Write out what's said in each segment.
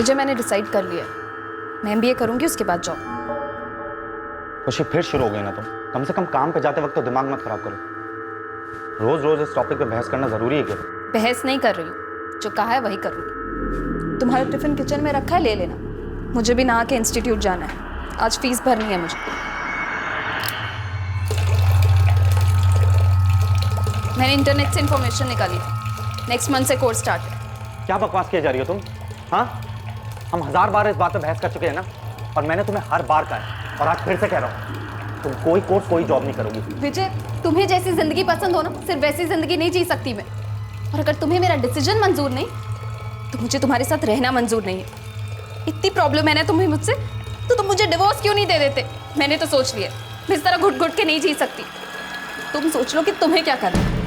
विजय मैंने डिसाइड कर लिया है, मैं एमबीए करूंगी, उसके बाद जॉब। खुशी फिर शुरू हो गई ना तुम। कम से कम काम पे जाते वक्त तो दिमाग मत खराब करो। रोज रोज इस टॉपिक पे बहस करना जरूरी है क्या? बहस नहीं कर रही हूँ, जो कहा है वही करूंगी। तुम्हारा टिफिन किचन में रखा है, ले लेना। मुझे भी नहा के इंस्टीट्यूट जाना है, आज फीस भरनी है मुझे। मैंने इंटरनेट से इंफॉर्मेशन निकाली थी, नेक्स्ट मंथ से कोर्स स्टार्ट है। क्या बकवास किए जा रही हो तुम? हाँ, हम 1000 बार इस बात पे बहस कर चुके हैं ना, और मैंने तुम्हें हर बार कहा है और आज फिर से कह रहा हूँ, तुम कोई कोर्स कोई जॉब नहीं करोगी। विजय, तुम्हें जैसी जिंदगी पसंद हो ना, सिर्फ वैसी जिंदगी नहीं जी सकती मैं। और अगर तुम्हें मेरा डिसीजन मंजूर नहीं तो मुझे तुम्हारे साथ रहना मंजूर नहीं है। इतनी प्रॉब्लम है ना तुम्हें मुझसे, तो तुम मुझे डिवोर्स क्यों नहीं दे देते? मैंने तो सोच लिया, मैं इस तरह घुट घुट के नहीं जी सकती। तुम सोच लो कि तुम्हें क्या करना है।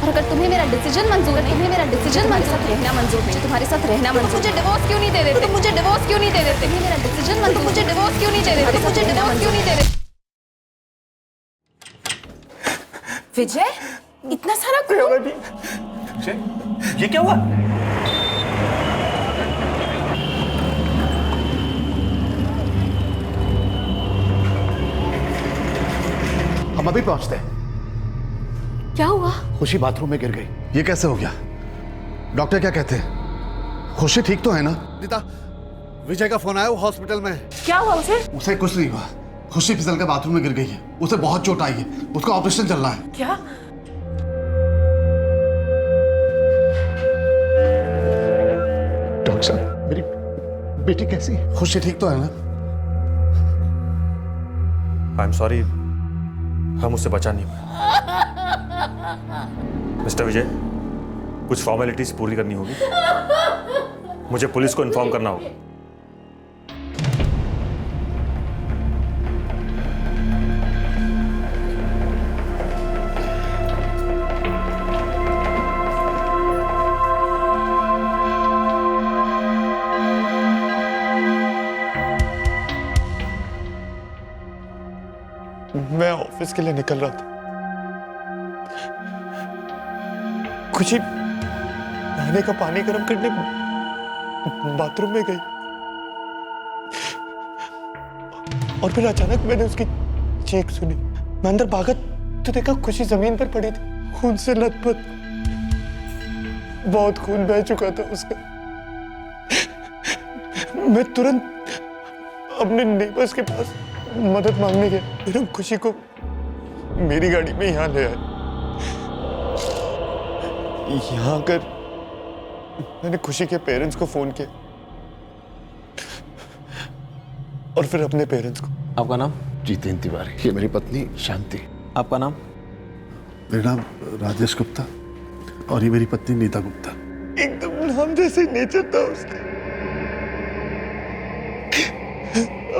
और अगर तुम्हें मेरा डिसीजन मंजूर नहीं, तुम्हें मेरा डिसीजन मेरे साथ रहना मंजूर नहीं, तुम्हारे साथ रहना मंजूर, मुझे डिवोर्स क्यों नहीं दे देते? तुम मुझे डिवोर्स क्यों नहीं दे देते? मेरा डिसीजन मंजूर, मुझे डिवोर्स क्यों नहीं दे देते? मुझे डिवोर्स क्यों नहीं दे देते? विजय, इतना सारा ये क्या हुआ? हम अभी पहुंचते हैं। क्या हुआ? खुशी बाथरूम में गिर गई। ये कैसे हो गया? डॉक्टर क्या कहते हैं? खुशी ठीक तो है ना? नीता, विजय का फोन आया, वो हॉस्पिटल में है। क्या हुआ उसे? उसे कुछ नहीं हुआ। खुशी फिसल कर बाथरूम में गिर गई है, उसे बहुत चोट आई है, उसका ऑपरेशन चल रहा है। क्या? डॉक्टर साहब, मेरी बेटी कैसी है? खुशी ठीक तो है ना? आई एम सॉरी, हम उससे बचा नहीं पाए। मिस्टर विजय, कुछ फॉर्मेलिटीज पूरी करनी होगी, मुझे पुलिस को इन्फॉर्म करना होगा। मैं ऑफिस के लिए निकल रहा था, खुशी नहाने का पानी गर्म करने बाथरूम में गई और फिर अचानक मैंने उसकी चीख सुनी। मैं अंदर भागा तो देखा खुशी जमीन पर पड़ी थी, खून से लथपथ, बहुत खून बह चुका था उसका। मैं तुरंत अपने नेबर्स के पास मदद मांगने गया, फिर हम खुशी को मेरी गाड़ी में यहाँ ले आए। यहाँ आकर मैंने खुशी के पेरेंट्स को फोन किया और फिर अपने पेरेंट्स को। आपका नाम? जितेंद्र तिवारी। ये मेरी पत्नी शांति। आपका नाम? मेरा नाम राजेश गुप्ता और ये मेरी पत्नी नीता गुप्ता। एकदम नाम जैसे नेचर था उसका,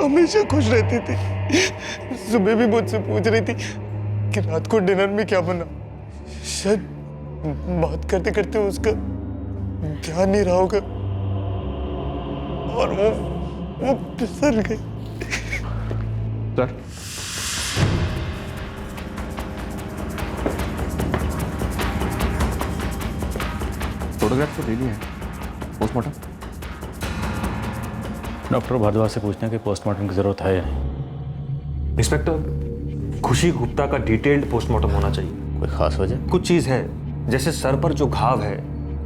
हमेशा खुश रहती थी। सुबह भी मुझसे पूछ रही थी कि रात को डिनर में क्या बना। शायद बात करते करते उसका ध्यान नहीं रहा होगा और वो फिसल गई। सर, फोटोग्राफ तो ले लिए हैं। पोस्टमार्टम? डॉक्टर भारद्वाज से पूछते हैं कि पोस्टमार्टम की जरूरत है या नहीं। इंस्पेक्टर, खुशी गुप्ता का डिटेल्ड पोस्टमार्टम होना चाहिए। कोई खास वजह? कुछ चीज है, जैसे सर पर जो घाव है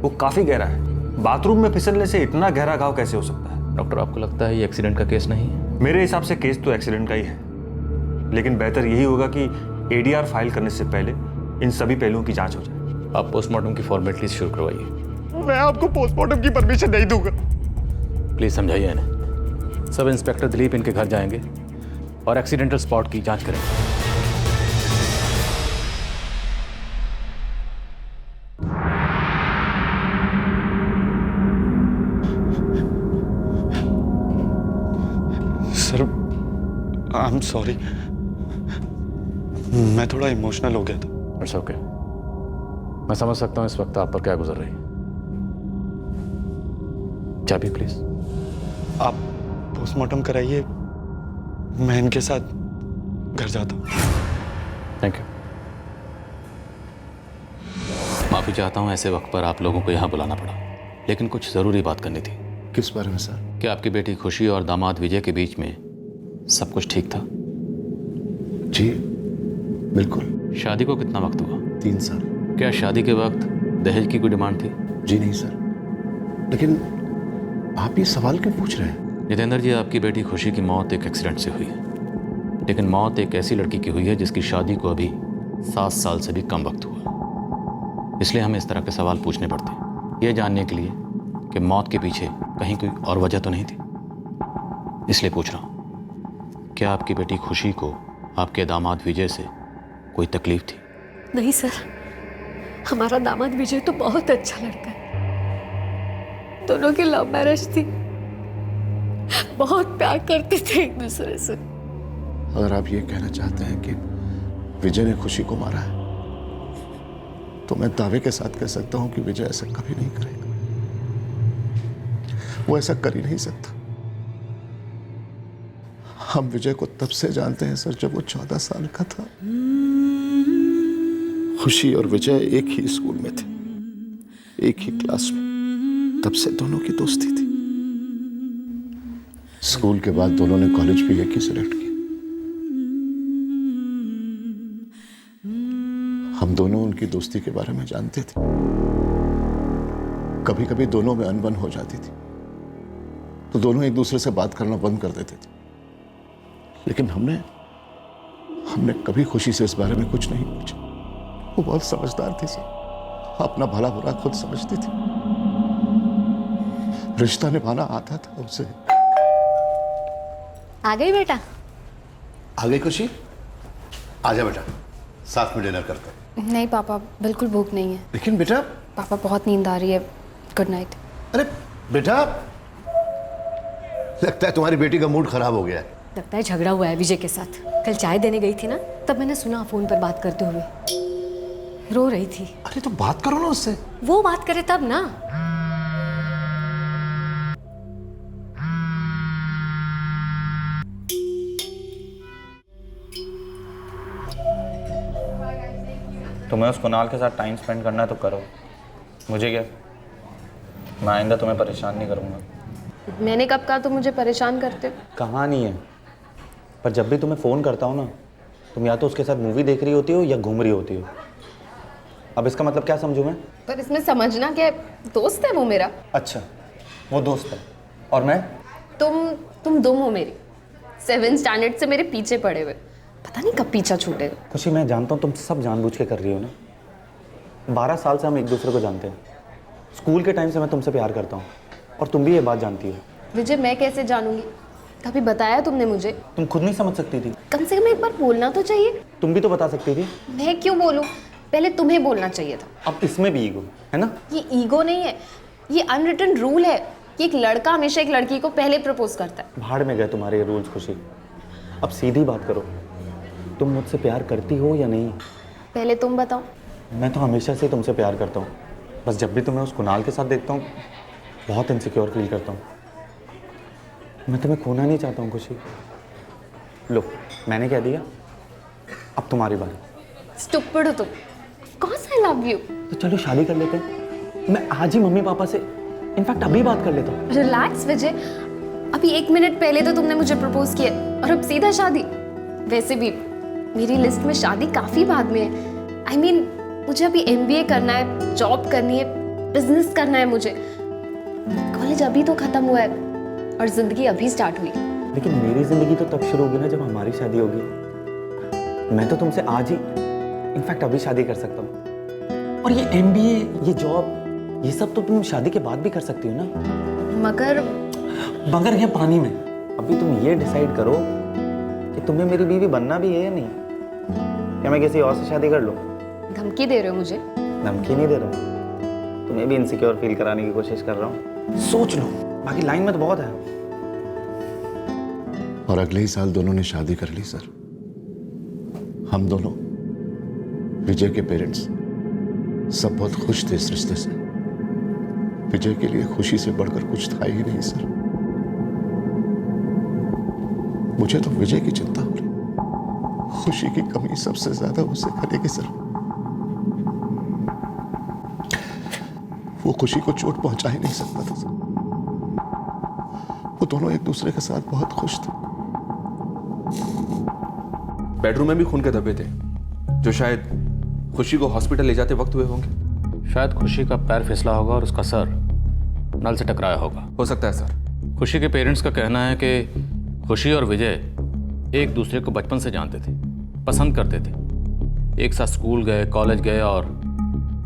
वो काफी गहरा है। बाथरूम में फिसलने से इतना गहरा घाव कैसे हो सकता है? डॉक्टर, आपको लगता है ये एक्सीडेंट का केस नहीं है? मेरे हिसाब से केस तो एक्सीडेंट का ही है, लेकिन बेहतर यही होगा कि एडीआर फाइल करने से पहले इन सभी पहलुओं की जांच हो जाए। आप पोस्टमार्टम की फॉर्मेलिटीज शुरू करवाइए। मैं आपको पोस्टमार्टम की परमिशन नहीं दूंगा। प्लीज समझाइए इन्हें। सब इंस्पेक्टर दिलीप इनके घर जाएंगे और एक्सीडेंटल स्पॉट की जांच करेंगे। सर, आई एम सॉरी, मैं थोड़ा इमोशनल हो गया था। इट्स ओके, मैं समझ सकता हूँ इस वक्त आप पर क्या गुजर रही है। चाबी प्लीज। आप पोस्टमार्टम कराइए, मैं इनके साथ घर जाता हूँ। Thank you. माफ़ी चाहता हूँ ऐसे वक्त पर आप लोगों को यहाँ बुलाना पड़ा, लेकिन कुछ ज़रूरी बात करनी थी। किस बारे में सर? क्या आपकी बेटी खुशी और दामाद विजय के बीच में सब कुछ ठीक था? जी बिल्कुल। शादी को कितना वक्त हुआ? 3 साल। क्या शादी के वक्त दहेज की कोई डिमांड थी? जी नहीं सर। लेकिन आप ये सवाल क्यों पूछ रहे हैं? जितेंद्र जी, आपकी बेटी खुशी की मौत एक एक्सीडेंट से हुई है, लेकिन मौत एक ऐसी लड़की की हुई है जिसकी शादी को अभी 7 साल से भी कम वक्त हुआ। इसलिए हमें इस तरह के सवाल पूछने पड़ते हैं, ये जानने के लिए कि मौत के पीछे कहीं कोई और वजह तो नहीं थी। इसलिए पूछ रहा हूँ, क्या आपकी बेटी खुशी को आपके दामाद विजय से कोई तकलीफ थी? नहीं सर, हमारा दामाद विजय तो बहुत अच्छा लड़का है। दोनों की लव मैरिज थी, बहुत प्यार करते थे एक दूसरे से। अगर आप ये कहना चाहते हैं कि विजय ने खुशी को मारा है, तो मैं दावे के साथ कह सकता हूं कि विजय ऐसा कभी नहीं करेगा। वो ऐसा कर ही नहीं सकता। हम विजय को तब से जानते हैं सर, जब वो 14 साल का था। खुशी और विजय एक ही स्कूल में थे, एक ही क्लास में। तब से दोनों की दोस्ती थी। स्कूल के बाद दोनों ने कॉलेज भी एक ही सेलेक्ट किया। हम दोनों उनकी दोस्ती के बारे में जानते थे। कभी कभी दोनों में अनबन हो जाती थी, तो दोनों एक दूसरे से बात करना बंद कर देते थे। लेकिन हमने कभी खुशी से इस बारे में कुछ नहीं पूछा। वो बहुत समझदार थी सर, अपना भला बुरा खुद समझती थी। रिश्ता निभाना आता था उसे। आ गई बेटा? आ गई खुशी? आजा बेटा, साथ में डिनर करते हैं। नहीं पापा, बिल्कुल भूख नहीं है। लेकिन बेटा। पापा बहुत नींद आ रही है। Good night. अरे बेटा, लगता है तुम्हारी बेटी का मूड खराब हो गया है। लगता है झगड़ा हुआ है विजय के साथ। कल चाय देने गई थी ना, तब मैंने सुना फोन पर बात करते हुए। रो रही थी। अरे तो बात करो ना उससे। वो बात करे तब ना। तुम्हें उस कुणाल के साथ टाइम स्पेंड करना है तो करो, मुझे क्या। मैं आइंदा तुम्हें परेशान नहीं करूँगा। मैंने कब कहा तुम मुझे परेशान करते हो? कहाँ नहीं है, पर जब भी तुम्हें फ़ोन करता हूँ ना, तुम या तो उसके साथ मूवी देख रही होती हो या घूम रही होती हो। अब इसका मतलब क्या समझूँ मैं? पर इसमें समझना क्या है, दोस्त है वो मेरा। अच्छा, वो दोस्त है और मैं? तुम दुम हो मेरी। 7th स्टैंडर्ड से मेरे पीछे पड़े हुए, पता नहीं कब पीछा छूटेगा। खुशी, मैं जानता हूँ तुम सब जानबूझ के कर रही हो ना। 12 साल से हम एक दूसरे को जानते हैं। स्कूल के टाइम से मैं तुमसे प्यार करता हूँ और तुम भी ये बात जानती हो। विजय, मैं कैसे जानूंगी? कभी बताया तुमने मुझे? तुम खुद नहीं समझ सकती थी? कम से कम एक बार बोलना तो चाहिए। तुम भी तो बता सकती थी। मैं क्यों बोलूं? पहले तुम्हें बोलना चाहिए था। अब इसमें भी ईगो है ना? ये ईगो नहीं है, ये अनरिटन रूल है कि एक लड़का हमेशा एक लड़की को पहले प्रपोज करता है। भाड़ में गए तुम्हारे ये रूल्स खुशी। अब सीधी बात करो, तुम मुझसे प्यार करती हो या नहीं? पहले तुम बताओ। मैं तो हमेशा से तुमसे प्यार करता हूँ, बस जब भी तुम्हें उस कुणाल के साथ देखता हूँ बहुत इनसिक्योर फील करता हूँ। मैं तुम्हें खोना नहीं चाहता हूँ खुशी। लो, मैंने कह दिया, अब तुम्हारी बारी। स्टूपिड हो तुम। कौन सा लव यू? तो चलो शादी कर लेते हैं। मैं आज ही मम्मी पापा से इनफैक्ट अभी बात कर लेता हूँ। रिलैक्स विजय, अभी 1 मिनट पहले तो तुमने मुझे प्रपोज किया और अब सीधा शादी। वैसे भी मेरी लिस्ट में शादी काफी बाद में है। I mean, मुझे अभी MBA करना है, जॉब करनी है, बिजनेस करना है मुझे। कॉलेज अभी तो खत्म हुआ है और जिंदगी अभी स्टार्ट हुई। लेकिन मेरी जिंदगी तो तब शुरू होगी ना जब हमारी शादी होगी। मैं तो तुमसे आज ही इनफैक्ट अभी शादी कर सकता हूँ। और ये MBA, ये जॉब, ये सब तो तुम शादी के बाद भी कर सकती हो ना। मगर ये पानी में। अभी तुम ये डिसाइड करो कि तुम्हें मेरी बीवी बनना भी है या नहीं, या मैं किसी और से शादी कर लूँ। धमकी दे रहे हो मुझे? धमकी नहीं दे रहा हूँ, तुम्हें भी इनसिक्योर फील कराने की कोशिश कर रहा हूँ। सोच लो, बाकी लाइन में तो बहुत है। और अगले ही साल दोनों ने शादी कर ली सर। हम दोनों, विजय के पेरेंट्स, सब बहुत खुश थे इस रिश्ते से। विजय के लिए खुशी से बढ़कर कुछ था ही नहीं सर। मुझे तो विजय की चिंता हो रही। खुशी की कमी सबसे ज्यादा उसे खलेगी सर। वो खुशी को चोट पहुंचा ही नहीं सकता था सर। वो दोनों एक दूसरे के साथ बहुत खुश थे। बेडरूम में भी खून के धब्बे थे जो शायद खुशी को हॉस्पिटल ले जाते वक्त हुए होंगे। शायद खुशी का पैर फिसला होगा और उसका सर नल से टकराया होगा। हो सकता है सर। खुशी के पेरेंट्स का कहना है कि खुशी और विजय एक दूसरे को बचपन से जानते थे, पसंद करते थे। एक साथ स्कूल गए, कॉलेज गए और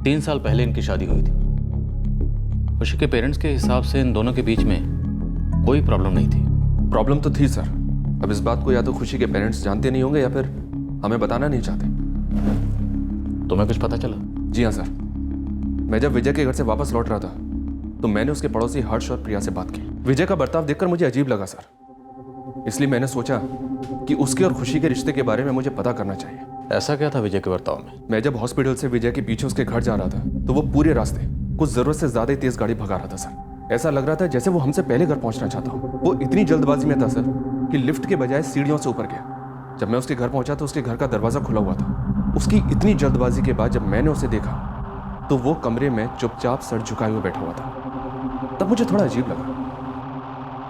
3 साल पहले इनकी शादी हुई थी। खुशी के पेरेंट्स के हिसाब से इन दोनों के बीच में कोई प्रॉब्लम नहीं थी। प्रॉब्लम तो थी सर। अब इस बात को या तो खुशी के पेरेंट्स जानते नहीं होंगे या फिर हमें बताना नहीं चाहते। तुम्हें कुछ पता चला? जी हाँ सर। मैं जब विजय के घर से वापस लौट रहा था तो मैंने उसके पड़ोसी हर्ष और प्रिया से बात की। विजय का बर्ताव देखकर मुझे अजीब लगा सर, इसलिए मैंने सोचा कि उसके और खुशी के रिश्ते के बारे में मुझे पता करना चाहिए। ऐसा क्या था विजय के बर्ताव में? मैं जब हॉस्पिटल से विजय के पीछे उसके घर जा रहा था तो वो पूरे रास्ते कुछ जरूरत से ज्यादा ही तेज गाड़ी भगा रहा था सर। ऐसा लग रहा था जैसे वो हमसे पहले घर पहुंचना चाहता हो। वो इतनी जल्दबाजी में था सर कि लिफ्ट के बजाय सीढ़ियों से ऊपर गया। जब मैं उसके घर पहुंचा तो उसके घर का दरवाजा खुला हुआ था। उसकी इतनी जल्दबाजी के बाद जब मैंने उसे देखा तो वो कमरे में चुपचाप सर झुकाए हुए बैठा हुआ था। तब मुझे थोड़ा अजीब लगा।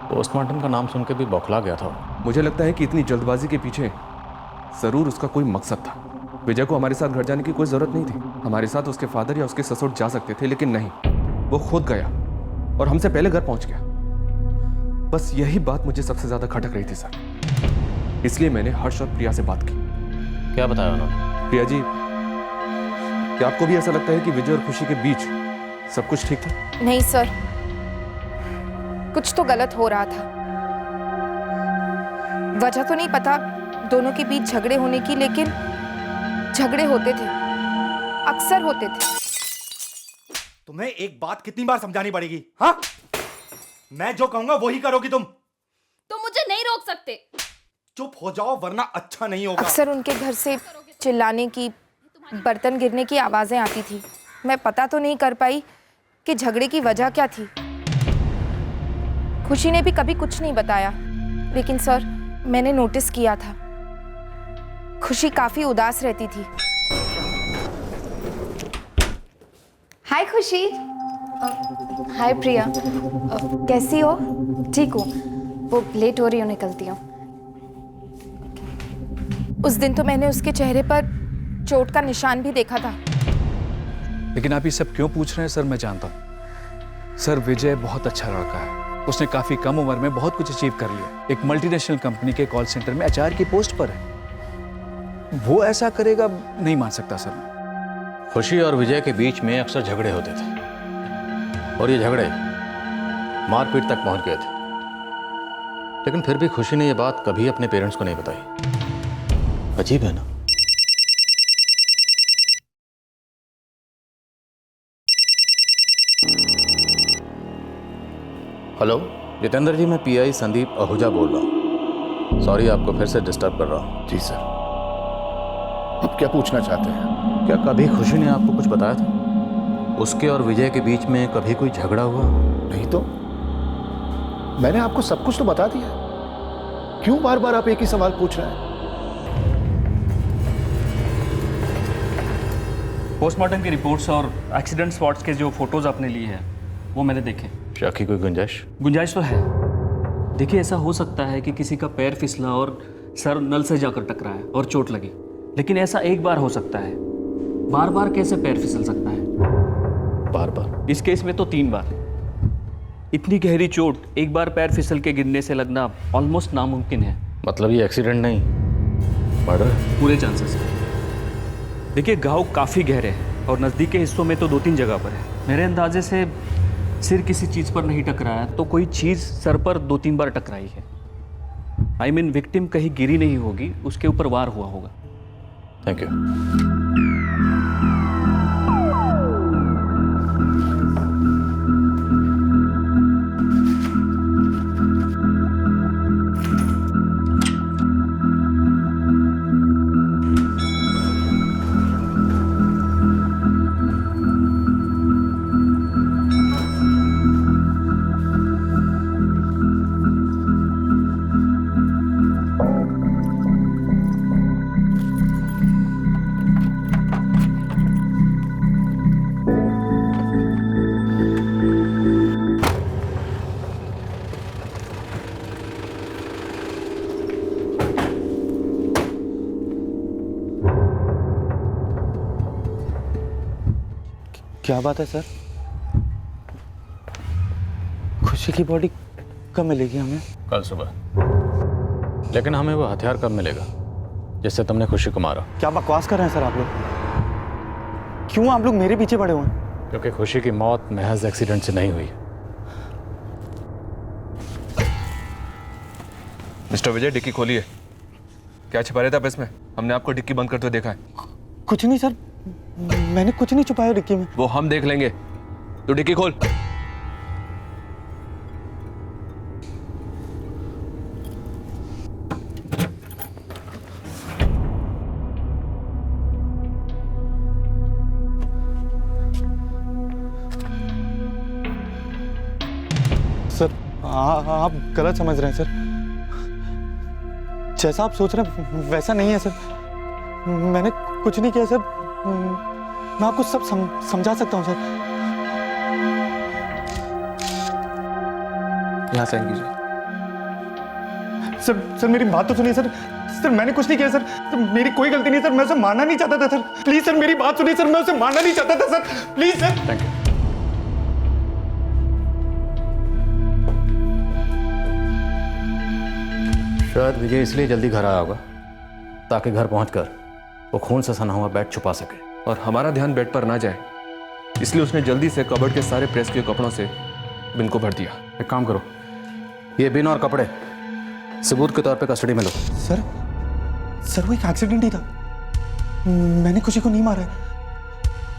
पोस्टमार्टम का नाम सुन के भी बौखला गया था। मुझे लगता है कि इतनी जल्दबाजी के पीछे जरूर उसका कोई मकसद था। विजय को हमारे साथ घर जाने की कोई जरूरत नहीं थी। हमारे साथ उसके फादर या उसके ससुर जा सकते थे, लेकिन नहीं, वो खुद गया और हमसे पहले घर पहुंच गया। बस यही बात मुझे सबसे ज्यादा खटक रही थी सर, इसलिए मैंने हर्ष और प्रिया से बात की। क्या बताया उन्होंने? प्रिया जी, क्या आपको भी ऐसा लगता है कि विजय और खुशी के बीच सब कुछ ठीक था? नहीं सर, कुछ तो गलत हो रहा था। वजह तो नहीं पता दोनों के बीच झगड़े होने की, लेकिन झगड़े होते थे, अक्सर होते थे। तुम्हें एक बात कितनी बार समझानी पड़ेगी? हाँ, मैं जो कहूंगा वही करोगी तुम। तुम मुझे नहीं रोक सकते। चुप हो जाओ वरना अच्छा नहीं होगा। अक्सर उनके घर से चिल्लाने की, बर्तन गिरने की आवाजें आती थी। मैं पता तो नहीं कर पाई कि झगड़े की वजह क्या थी। खुशी ने भी कभी कुछ नहीं बताया, लेकिन सर मैंने नोटिस किया था खुशी काफी उदास रहती थी। हाय खुशी। हाय प्रिया। कैसी हो? ठीक हूँ, वो लेट हो रही हूँ, निकलती हूँ। उस दिन तो मैंने उसके चेहरे पर चोट का निशान भी देखा था। लेकिन आप ये सब क्यों पूछ रहे हैं सर? मैं जानता हूँ सर, विजय बहुत अच्छा लड़का है। उसने काफी कम उम्र में बहुत कुछ अचीव कर लिया। एक मल्टीनेशनल कंपनी के कॉल सेंटर में एचआर की पोस्ट पर है। वो ऐसा करेगा नहीं मान सकता सर। खुशी और विजय के बीच में अक्सर झगड़े होते थे और ये झगड़े मारपीट तक पहुंच गए थे, लेकिन फिर भी खुशी ने यह बात कभी अपने पेरेंट्स को नहीं बताई। अजीब है ना? हेलो जितेंद्र जी, मैं पीआई संदीप आहूजा बोल रहा हूँ। सॉरी आपको फिर से डिस्टर्ब कर रहा हूँ। जी सर, आप क्या पूछना चाहते हैं? क्या कभी खुशी ने आपको कुछ बताया था? उसके और विजय के बीच में कभी कोई झगड़ा हुआ? नहीं तो मैंने आपको सब कुछ तो बता दिया। क्यों बार बार आप एक ही सवाल पूछ रहे हैं? पोस्टमार्टम की रिपोर्ट्स और एक्सीडेंट स्पॉट्स के जो फोटोज आपने लिए हैं वो मैंने देखे। शक की कोई गुंजाइश? गुंजाइश तो है। देखिए, ऐसा हो सकता है कि किसी का पैर फिसला और सर नल से जाकर टकराया और चोट लगी, लेकिन ऐसा एक बार हो सकता है। बार बार कैसे पैर फिसल सकता है? बार बार? इस केस में तो 3 बार। इतनी गहरी चोट एक बार पैर फिसल के गिरने से लगना ऑलमोस्ट नामुमकिन है। मतलब ये एक्सीडेंट नहीं, मर्डर? पूरे चांसेस है। देखिए, घाव काफ़ी गहरे हैं और नज़दीक के हिस्सों में तो 2-3 जगह पर है। मेरे अंदाजे से सिर किसी चीज़ पर नहीं टकराया तो कोई चीज़ सर पर 2-3 बार टकराई है। आई मीन विक्टिम कहीं गिरी नहीं होगी, उसके ऊपर वार हुआ होगा। Thank you. क्या बात है सर? खुशी की बॉडी कब मिलेगी हमें? कल सुबह। लेकिन हमें वो हथियार कब मिलेगा जिससे तुमने खुशी को मारा? क्या बकवास कर रहे हैं सर आप लोग? क्यों आप लोग मेरे पीछे पड़े हुए हैं? क्योंकि खुशी की मौत महज एक्सीडेंट से नहीं हुई। मिस्टर विजय, डिक्की खोलिए। क्या छिपा रहे थे आप इसमें? हमने आपको डिक्की बंद करते हुए देखा है। कुछ नहीं सर, मैंने कुछ नहीं छुपाया डिक्की में। वो हम देख लेंगे। तो डिक्की खोल। सर आप गलत समझ रहे हैं सर। जैसा आप सोच रहे हैं वैसा नहीं है सर। मैंने कुछ नहीं किया सर। मैं आपको सब समझा सकता हूँ सर। यहाँ साइन कीजिए। सर मेरी बात तो सुनिए सर। सर मैंने कुछ नहीं किया सर। मेरी कोई गलती नहीं सर। मैं उसे मारना नहीं चाहता था सर। प्लीज सर मेरी बात सुनिए सर। मैं उसे मारना नहीं चाहता था sir. Please sir. Thank you. शायद विजय इसलिए जल्दी घर आया होगा ताकि घर पहुंचकर वो खून से सना हुआ बेड छुपा सके। और हमारा ध्यान बेड पर ना जाए इसलिए उसने जल्दी से कबर्ड के सारे प्रेस के कपड़ों से बिन को भर दिया। एक काम करो, ये बिन और कपड़े सबूत के तौर पे कस्टडी में लो। सर वो एक एक्सीडेंट ही था। मैंने खुशी को नहीं मारा है।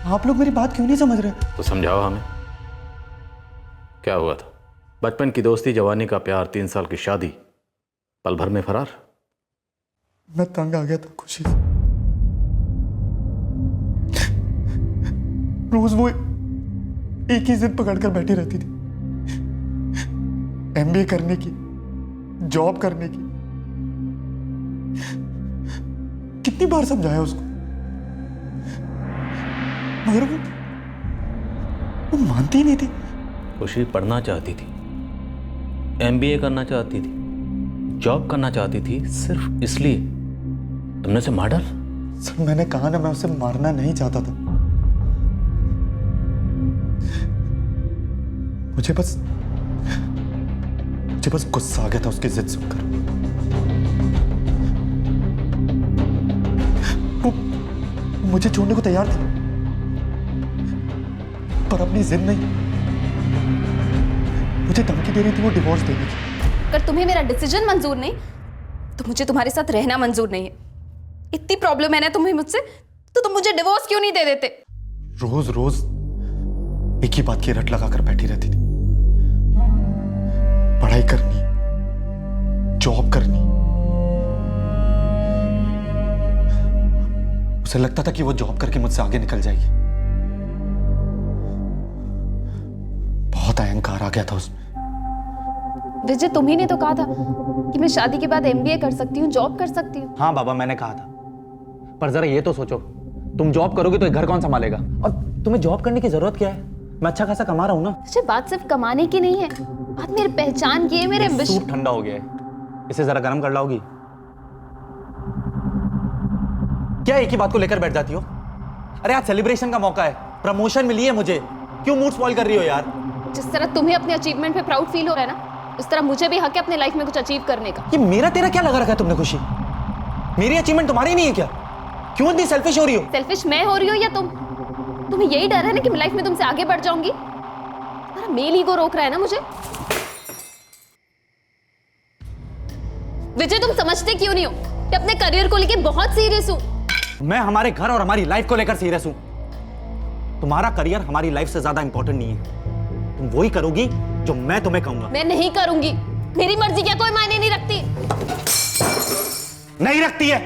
आप लोग मेरी बात क्यों नहीं समझ रहे? तो समझाओ हमें, क्या हुआ था? बचपन की दोस्ती, जवानी का प्यार, 3 साल की शादी, पल भर में फरार। मैं तंग आ गया था खुशी से। रोज वो एक ही जिद पकड़कर बैठी रहती थी, एमबीए करने की, जॉब करने की। कितनी बार समझाया उसको, मगर वो मानती ही नहीं थी। खुशी पढ़ना चाहती थी, एमबीए करना चाहती थी, जॉब करना चाहती थी, सिर्फ इसलिए तुमने उसे मार डाला? सर मैंने कहा ना, मैं उसे मारना नहीं चाहता था। मुझे बस गुस्सा आ गया था उसकी जिद सुनकर। वो मुझे छोड़ने को तैयार थी, पर अपनी जिद नहीं, मुझे धमकी दे रही थी वो डिवोर्स देने की। अगर तुम्हें मेरा डिसीजन मंजूर नहीं तो मुझे तुम्हारे साथ रहना मंजूर नहीं है। इतनी प्रॉब्लम है ना तुम्हें मुझसे, तो तुम मुझे डिवोर्स क्यों नहीं दे देते? रोज रोज एक ही बात की रट लगाकर बैठी रहती थी। पढ़ाई करनी, जॉब करनी। उसे लगता था कि वो जॉब करके मुझसे आगे निकल जाएगी। बहुत अहंकार आ गया था उसमें। विजय, तुम्ही ने तो कहा था कि मैं शादी के बाद एमबीए कर सकती हूँ, जॉब कर सकती हूँ। हाँ बाबा, मैंने कहा था, पर जरा ये तो सोचो, तुम जॉब करोगे तो घर कौन संभालेगा? और तुम्हें जॉब करने की जरूरत क्या है? मैं अच्छा खासा कमा रहा हूँ ना। विजय, बात सिर्फ कमाने की नहीं है, बात मेरी पहचान की है, मेरे एम्बिशन। सूप ठंडा हो गया है, इसे जरा गर्म कर लाओगी? क्या एक ही बात को लेकर बैठ जाती हो? अरे आज सेलिब्रेशन का मौका है, प्रमोशन मिली है मुझे, क्यों मूड स्पॉइल कर रही हो यार? जिस तरह तुम्हें अपने अचीवमेंट पे प्राउड फील हो रहा है ना, उस तरह मुझे भी हक है अपने लाइफ में कुछ अचीव करने का। ये मेरा तेरा क्या लगा रखा है तुमने खुशी? मेरी अचीवमेंट तुम्हारी नहीं है क्या? क्यों इतनी सेल्फिश हो रही हो? सेल्फिश मैं हो रही हूँ या तुम? तुम्हें यही डर है ना कि मैं लाइफ में तुमसे आगे बढ़ जाऊंगी? तुम्हारा मेल ईगो रोक रहा है ना मुझे। विजय, तुम समझते क्यों नहीं हो कि अपने करियर को लेके बहुत सीरियस हूँ। मैं हमारे घर और हमारी लाइफ को लेकर सीरियस हूं। तुम्हारा करियर हमारी लाइफ से ज्यादा इंपॉर्टेंट नहीं है। तुम वही करोगी जो मैं तुम्हें कहूंगा। मैं नहीं करूंगी, मेरी मर्जी क्या कोई मायने नहीं रखती? नहीं रखती है।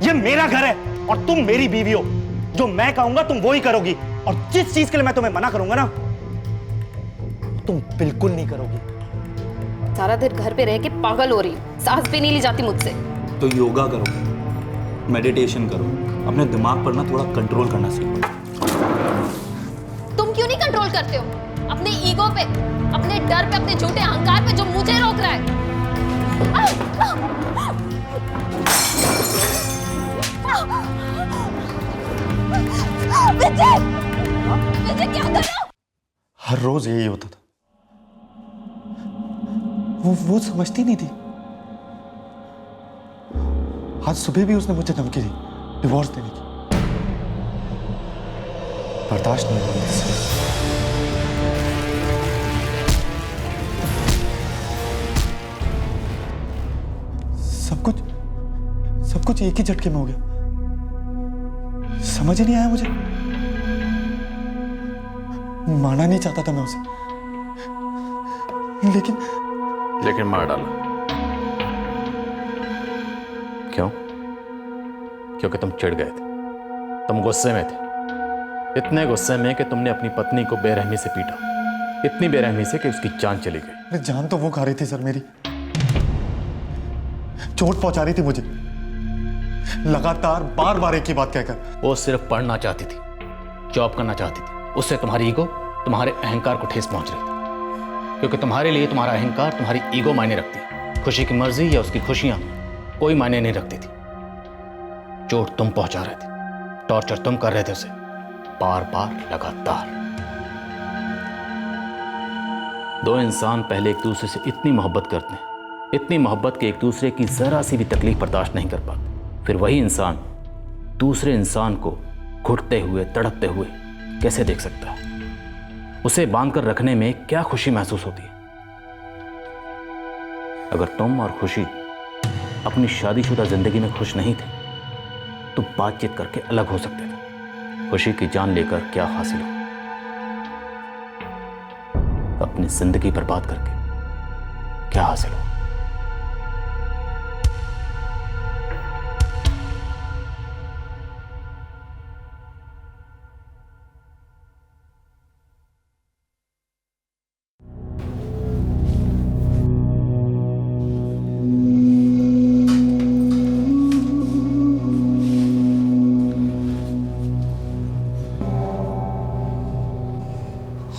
ये मेरा घर है और तुम मेरी बीवी हो। जो मैं कहूंगा तुम वही करोगी, और जिस चीज के लिए मैं तुम्हें मना करूंगा ना, तुम बिल्कुल नहीं करोगी। सारा दिन घर पे रह के पागल हो रही हूँ, सांस भी नहीं ली जाती मुझसे। तो योगा करो, मेडिटेशन करो, अपने दिमाग पर ना थोड़ा कंट्रोल करना सीखो। तुम क्यों नहीं कंट्रोल करते हो? अपने ईगो पे, अपने डर पे, अपने झूठे अहंकार पे जो मुझे रोक रहा है। विजय! विजय क्या कर रहे हो? हर रोज यही होता था। वो समझती नहीं थी। आज सुबह भी उसने मुझे धमकी दी डिवोर्स देने की। बर्दाश्त नहीं हुआ मुझसे। सब कुछ एक ही झटके में हो गया। समझ ही नहीं आया मुझे। मारना नहीं चाहता था मैं उसे, लेकिन मार डाला। क्यों? क्योंकि तुम चिढ़ गए थे, तुम गुस्से में थे, इतने गुस्से में कि तुमने अपनी पत्नी को बेरहमी से पीटा, इतनी बेरहमी से कि उसकी जान चली गई। जान तो वो खा रही थी सर, मेरी चोट पहुंचा रही थी मुझे, लगातार बार बार एक ही बात कहकर। वो सिर्फ पढ़ना चाहती थी, जॉब करना चाहती थी, उससे तुम्हारी ईगो, तुम्हारे अहंकार को ठेस पहुंच रही थी। क्योंकि तुम्हारे लिए तुम्हारा अहंकार, तुम्हारी ईगो मायने रखती है। खुशी की मर्जी या उसकी खुशियां कोई मायने नहीं रखती थी। चोट तुम पहुंचा रहे थे, टॉर्चर तुम कर रहे थे उसे, बार बार लगातार। दो इंसान पहले एक दूसरे से इतनी मोहब्बत करते हैं, इतनी मोहब्बत कि एक दूसरे की जरा सी भी तकलीफ बर्दाश्त नहीं कर पाते। फिर वही इंसान दूसरे इंसान को घुटते हुए, तड़पते हुए कैसे देख सकता है? उसे बांधकर रखने में क्या खुशी महसूस होती है? अगर तुम और खुशी अपनी शादीशुदा जिंदगी में खुश नहीं थे तो बातचीत करके अलग हो सकते थे। खुशी की जान लेकर क्या हासिल हो? अपनी जिंदगी बर्बाद करके क्या हासिल हो?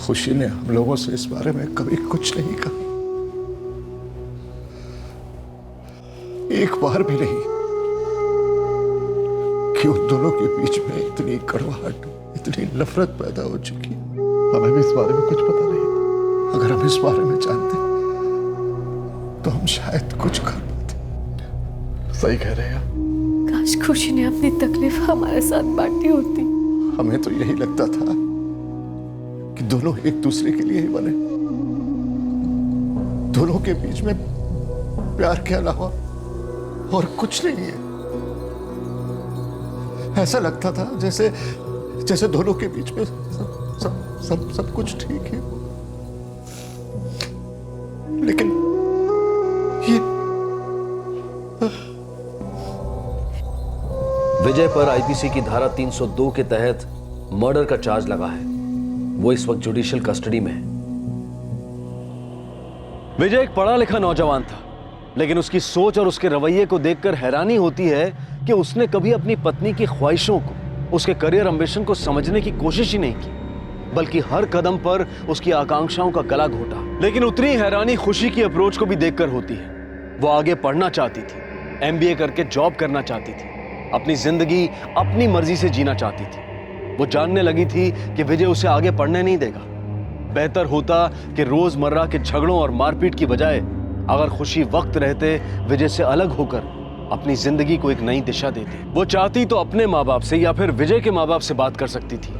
खुशी ने हम लोगों से इस बारे में कभी कुछ नहीं कहा, एक बार भी नहीं, कि उन दोनों के बीच में इतनी कड़वाहट, इतनी नफरत पैदा हो चुकी है। हमें भी इस बारे में कुछ पता नहीं। अगर हम इस बारे में जानते तो हम शायद कुछ कर पाते। सही कह रहे हैं आप। काश खुशी ने अपनी तकलीफ हमारे साथ बांटी होती। हमें तो यही लगता था कि दोनों एक दूसरे के लिए ही बने, दोनों के बीच में प्यार के अलावा और कुछ नहीं है। ऐसा लगता था जैसे दोनों के बीच में सब कुछ ठीक है। लेकिन ये विजय पर आईपीसी की धारा 302 के तहत मर्डर का चार्ज लगा है। वो इस वक्त जुडिशियल कस्टडी में है। विजय एक पढ़ा लिखा नौजवान था, लेकिन उसकी सोच और उसके रवैये को देखकर हैरानी होती है कि उसने कभी अपनी पत्नी की ख्वाहिशों को, उसके करियर एम्बिशन को समझने की कोशिश ही नहीं की, बल्कि हर कदम पर उसकी आकांक्षाओं का गला घोटा। लेकिन उतनी हैरानी खुशी की अप्रोच को भी देखकर होती है। वो आगे पढ़ना चाहती थी, एमबीए करके जॉब करना चाहती थी, अपनी जिंदगी अपनी मर्जी से जीना चाहती थी। वो जानने लगी थी कि विजय उसे आगे पढ़ने नहीं देगा। बेहतर होता कि रोजमर्रा के झगड़ों और मारपीट की बजाय अगर खुशी वक्त रहते विजय से अलग होकर अपनी जिंदगी को एक नई दिशा देती। वो चाहती तो अपने माँ बाप से या फिर विजय के माँ बाप से बात कर सकती थी।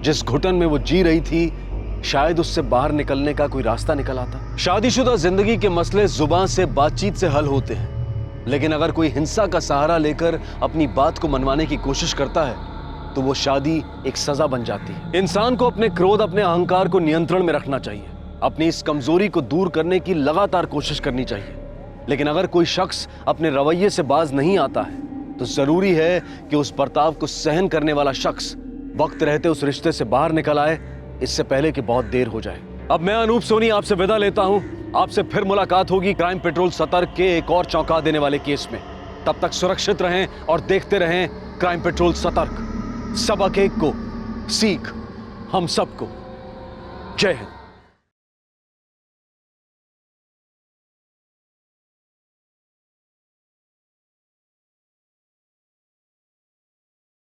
जिस घुटन में वो जी रही थी, शायद उससे बाहर निकलने का कोई रास्ता निकल आता। शादीशुदा जिंदगी के मसले जुबान से, बातचीत से हल होते हैं, लेकिन अगर कोई हिंसा का सहारा लेकर अपनी बात को मनवाने की कोशिश करता है तो वो शादी एक सजा बन जाती है। इंसान को अपने क्रोध, अपने अहंकार को नियंत्रण में रखना चाहिए, अपनी इस कमजोरी को दूर करने की लगातार कोशिश करनी चाहिए। लेकिन अगर कोई शख्स अपने रवैये से बाज नहीं आता है तो जरूरी है कि उस बर्ताव को सहन करने वाला शख्स वक्त रहते उस रिश्ते से बाहर निकल आए, इससे पहले कि बहुत देर हो जाए। अब मैं अनूप सोनी आपसे विदा लेता हूं। आपसे फिर मुलाकात होगी क्राइम पेट्रोल सतर्क के एक और चौंका देने वाले केस में। तब तक सुरक्षित रहें और देखते रहें क्राइम पेट्रोल सतर्क। सबक एक को, सीख हम सबको। जय हिंद।